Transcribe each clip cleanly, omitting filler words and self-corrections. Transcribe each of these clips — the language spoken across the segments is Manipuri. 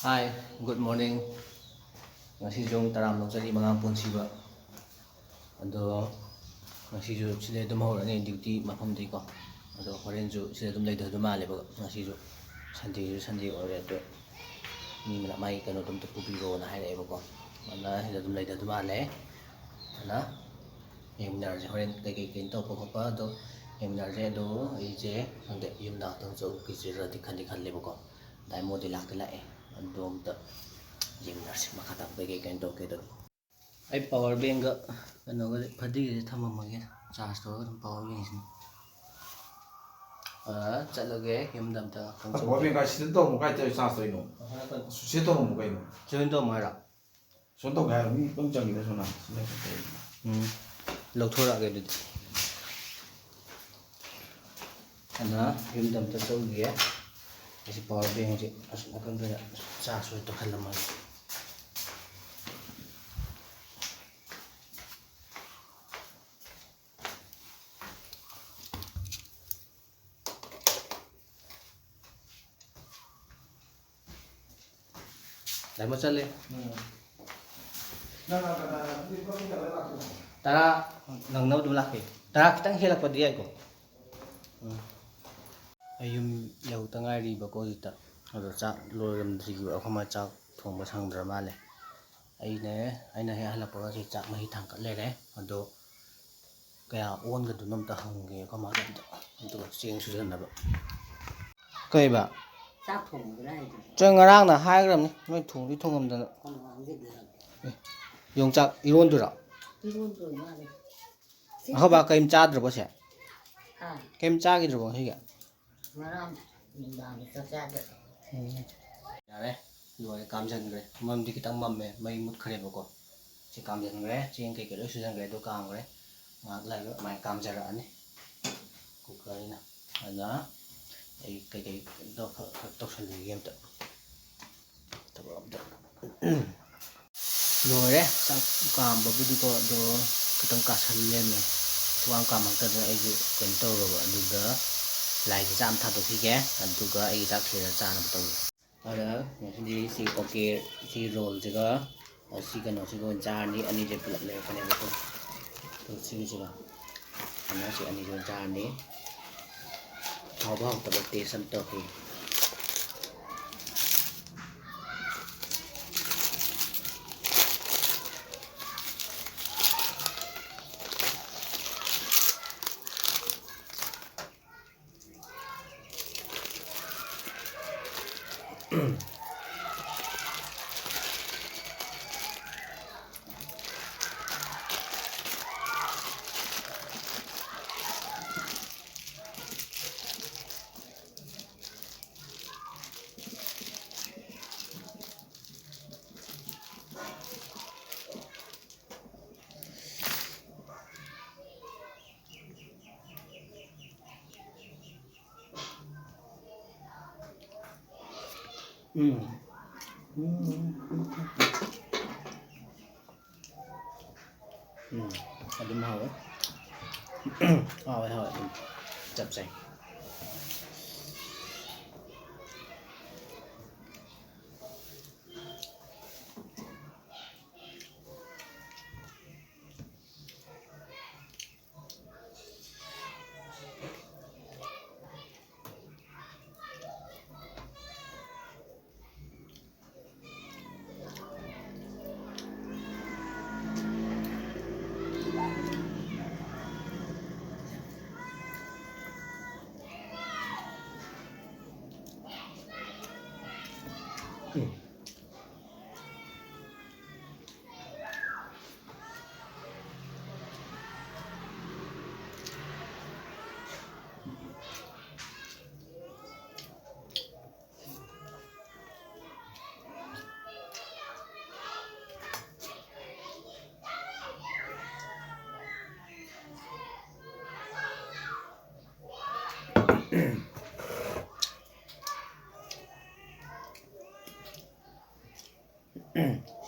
Hi, good morning. Ngasisu taram chari mga punsiba. Ado ngasisu sila dum horani duty mafamdi ko. Ado horenju sila dum laida dum male ba ngasisu Sunday ore ado ni mala mai kano dum pupiro na haire ba ko. Mana sila dum laida dum male. Ana yemnar je horen kai to ko pa ado yemnar je ado je ande yemna tang so ki je ra dikhandi khalle ba ko. Dai mo de lak la e. Ado ta yemnar se makata kai to ke do. I power bank ano ga phadi thama mage charge to power bank sin chaloge yumdam ta power bank ka sin to mo kai te charge to ino su to mo kai no join to mara so to ga mi pang chang ni so na sin to lo thora ge du ana yumdam ta to ge isi power bank ji asna kan da charge to khalam Dai mo chale tara nang nau du laki tara kitang helak pa di ai ko ayum yau tangai ri ba ko dita ado cha loram dri gi akhama cha thong ba sang dra male aina he halak pa si cha mahi thang ka le re ado kaya on ga du nam ta hang ge ko ma da ado cheng su jan na ba kai ba Sao thùng cái này chơi ngarang na hai gram ni noi thong di thong am da con hoàng cái gì yong cha iron du ra đi luôn rồi mà đi ho ba kaim cha dra ba se à kaim cha gi dra ba hi ga mà làm mình làm được cho cha được yare loi kam jan gre mam di kitang mam me mai mut khare ba ko si kam jan gre ching ke lo su jan gre do kam gre ngak lai mai kam jara ani ku kai na ana cái đó tao xử lý game tập tập đó rồi đấy sang cầm vào cái đó đó cái tông cả sân lên này tuang cầm bằng tay ấy dự cần tàu rồi bạn được đó lại cái jam thật được khi ghé anh tụi cái ấy chắc thì là cha nằm tàu ở đó mình đi si ok si roll chứ có si cái nó si con cha đi anh đi chơi lật lên cái này được không tôi si chứ nào anh nói si anh đi con cha đi hào bao tập tê sân tơ thì adım hava hava adım chập say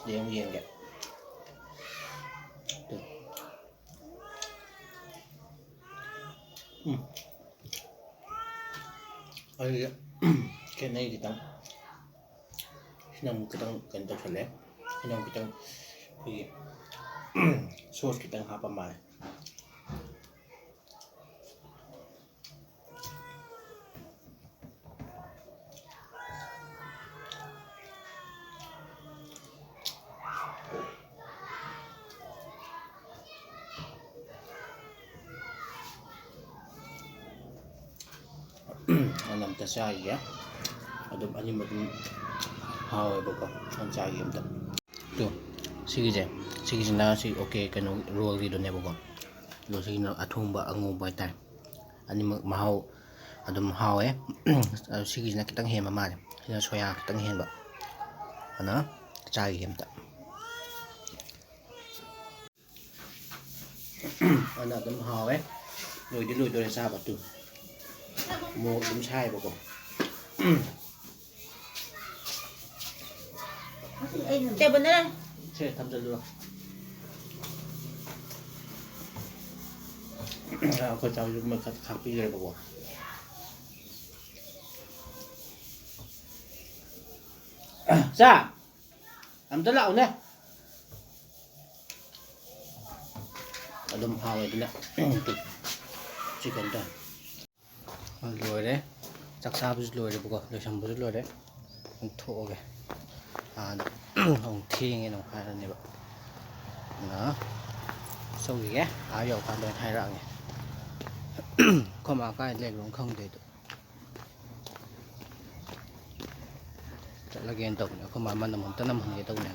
để ông yên kìa được cái này thì tao sina mo kitang ganito sa le. Sina mo kitang sauce kitang hapa mai. Alam ta siya ya. Adum ani madum hawa ba ko ang siya yun ta. To sige na si okay kanu roll dito ne ba ko. Lo sige na athumba angumba ta. Ani mahaw adum haw sige na kitang hema ma. Sina soya kitang hen ba. Ana siya yun ta. Ana adum haw lùi đi rồi sao bà tu mua đúng sai bà con Teh beneran. sẽ tham gia luôn cô cháu giúp mình khắc đi rồi bà con ra làm rất lậu nè ở đâm hào này nè chỉ cần thôi rồi đấy chắc sao bây giờ rồi bà con rồi xong bây giờ rồi đấy không thua kìa không thiên nghe nó hay là này bạn đó sau gì á áo dầu phản đối hai rạng này không mà cái lên cũng không thể được chắc là ghen tổng nữa không mà mình làm tới 5 hình cái tổng này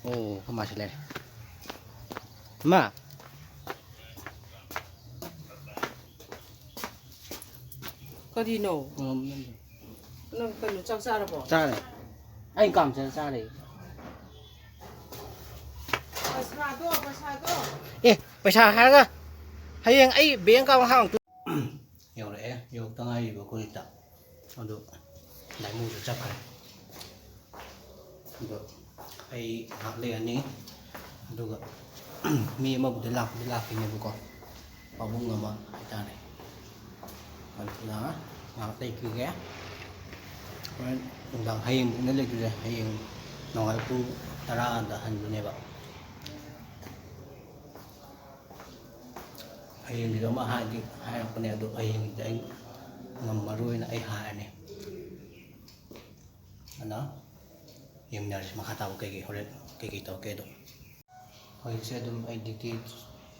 ô không mà sẽ lên mà có đi nổ nó cần nó chắc ra được bỏ ra này anh cầm cho ra này ê phải xả hai cái hay anh ấy biến cao hàng nhiều đấy nhiều tăng ai vừa coi tập còn được lại mua được chắc này được hay học liền ní được mi mà để làm cái này vừa con vào bung ngầm mà ta này còn đó ngọc đây cứ ghé đồng hay cũng lên rồi hay nói cũng ta ra đã hành này vậy hay thì đó mà hai con này được hay thì anh ngầm mà rồi là ai hại này đó hiện giờ mà khát tao cái hồi cái tao cái đó hồi sẽ đâm anh đi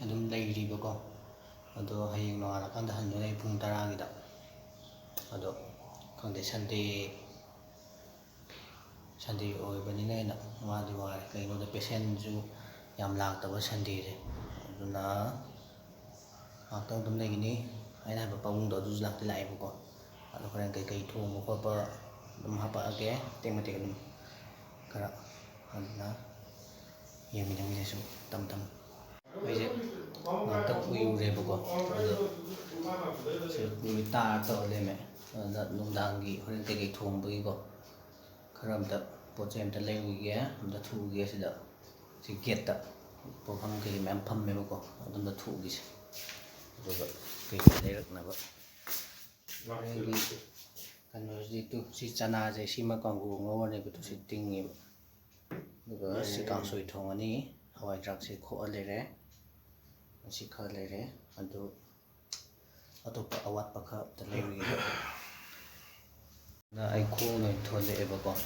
đâm đây đi bao con đó hay nó là con đã hành này phun ta ra cái đó đó còn để Sunday oi bani nei na ma di wa kai no da patient ju yam lak ta ba Sunday re na ak tang dum nei ni ai na ba pawung do du lak ti lai ko ano karen kai thong mo ko pa dum ha pa age teng ma te dum kara na yemi na mi su tam bây giờ nó tập uyu re ba ko người ta to le me da nung dang gi karen kai thong ba gi ko karam ta pojem ta lewi ge da thu ge si da si get ta po pham ke mem pham me ko adum da thu gi rồi vậy cái này rất là vậy cái này gì tu si chana gì si mà còn gù ngô này cái tu si tinh nghiệp rồi si càng sôi thong anh ấy hawai trắc si khó lấy đấy si khó lấy đấy anh tu atau awat pakha ta lewi na ai khô này thôi lệ bà con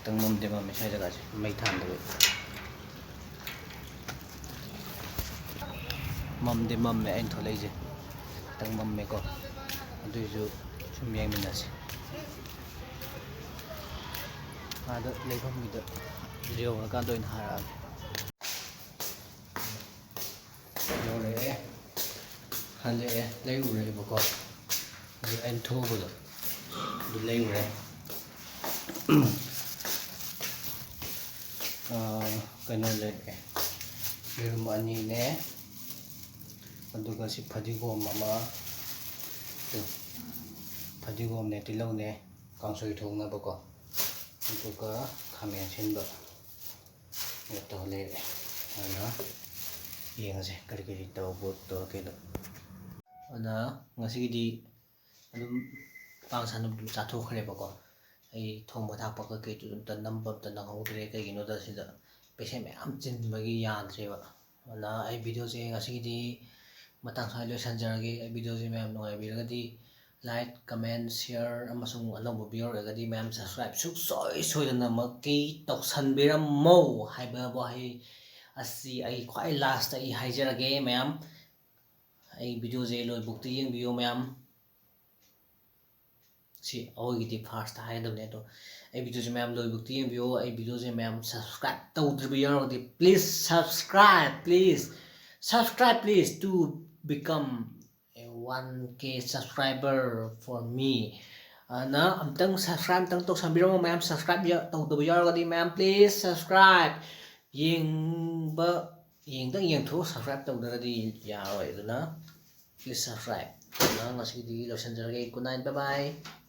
tăng mâm để mà mình sai ra cái mấy thằng rồi mâm để mâm mẹ anh thôi lấy gì tăng mâm mẹ con tôi dù chúng mình là gì đó lấy không bị được liều là con tôi hà liều lấy hà lấy rồi bà con rồi anh thua rồi được lấy rồi cái này là cái mà anh nè aduga si phadigom ama to phadigom ne tilau ne kangsoi thong na bako aduga khamen sin ba ne to le ana yeng se kari to bot to ke do ana ngasidi adum pang sanum cha thok khre bako ꯑꯩ ꯊꯣꯡꯕ ꯊꯥꯛꯄ ꯀꯩꯀꯩꯗꯨ ꯑꯝꯇ ꯅꯝꯕ ꯑꯝꯇ ꯅꯪꯍꯧꯗ꯭ꯔꯦ ꯀꯩꯒꯤꯅꯣꯗ ꯁꯤꯗ ꯄꯦꯁꯦꯟ ꯃꯌꯥꯝ ꯆꯤꯟꯕꯒꯤ ꯌꯥꯗ꯭ꯔꯦꯕ ꯑꯗꯨꯅ ꯑꯩ ꯚꯤꯗꯤꯑꯣꯁꯦ ꯉꯁꯤꯒꯤꯗꯤ ꯃꯇꯥꯡ ꯁ꯭ꯋꯥꯏ ꯂꯣꯏꯁꯤꯟꯖꯔꯒꯦ ꯑꯩ ꯚꯤꯗꯤꯑꯣꯁꯦ ꯃꯌꯥꯝ ꯅꯨꯡꯉꯥꯏꯕꯤꯔꯒꯗꯤ ꯂꯥꯏꯛ ꯀꯃꯦꯟ ꯁꯤꯌꯔ ꯑꯃꯁꯨꯡ ꯑꯅꯧꯕ ꯚꯤꯌꯔ ꯑꯣꯏꯔꯒꯗꯤ ꯃꯌꯥꯝ ꯁꯕꯁꯀ꯭ꯔꯥꯏꯕ ꯁꯨꯡꯁꯣꯏ ꯁꯣꯏꯗꯅꯃꯛꯀꯤ ꯇꯧꯁꯟꯕꯤꯔꯝꯃꯣ ꯍꯥꯏꯕ ꯋꯥꯍꯩ ꯑꯁꯤ ꯑꯩ ꯈ꯭ꯋꯥꯏ ꯂꯥꯁꯇ ꯑꯩ ꯍꯥꯏꯖꯔꯒꯦ ꯃꯌꯥꯝ ꯑꯩ ꯚꯤꯗꯤꯑꯣꯁꯦ ꯂꯣꯏꯕꯨꯛꯇꯤ ꯌꯦꯡꯕꯤꯌꯨ ꯃꯌꯥꯝ ꯁꯤ ꯑꯩꯈꯣꯏꯒꯤꯗꯤ ꯐꯥꯔꯁꯇ ꯍꯥꯏꯒꯗꯕꯅꯦ ꯑꯗꯣ ꯑꯩ ꯚꯤꯗꯤꯑꯣꯁꯦ ꯃꯌꯥꯝ ꯂꯣꯏꯕꯨꯛꯇꯤ ꯌꯦꯡꯕꯤꯌꯨ ꯑꯩ ꯚꯤꯗꯤꯑꯣꯁꯦ ꯃꯌꯥꯝ ꯁꯕꯁꯀ꯭ꯔꯥꯏꯕ ꯇꯧꯗ꯭ꯔꯤꯕ ꯌꯥꯎꯔꯒꯗꯤ please subscribe please to become a 1K subscriber for me na amtang subscribe amtang tꯧꯁꯟꯕꯤꯔꯝꯃꯣ ꯃꯌꯥꯝ subscribe ꯇꯧꯗꯕ ꯌꯥꯎꯔꯒꯗꯤ ꯃꯌꯥꯝ please subscribe ꯌꯦꯡꯗꯪ ꯌꯦꯡꯊꯣꯛ subscribe ꯇꯧꯗ꯭ꯔꯒꯗꯤ ꯌꯥꯔꯣꯏ ꯑꯗꯨꯅ please subscribe ꯑꯗꯨꯅ ꯉꯁꯤꯗꯤ ꯂꯣꯏꯁꯤꯟꯖꯔꯒꯦ good night bye bye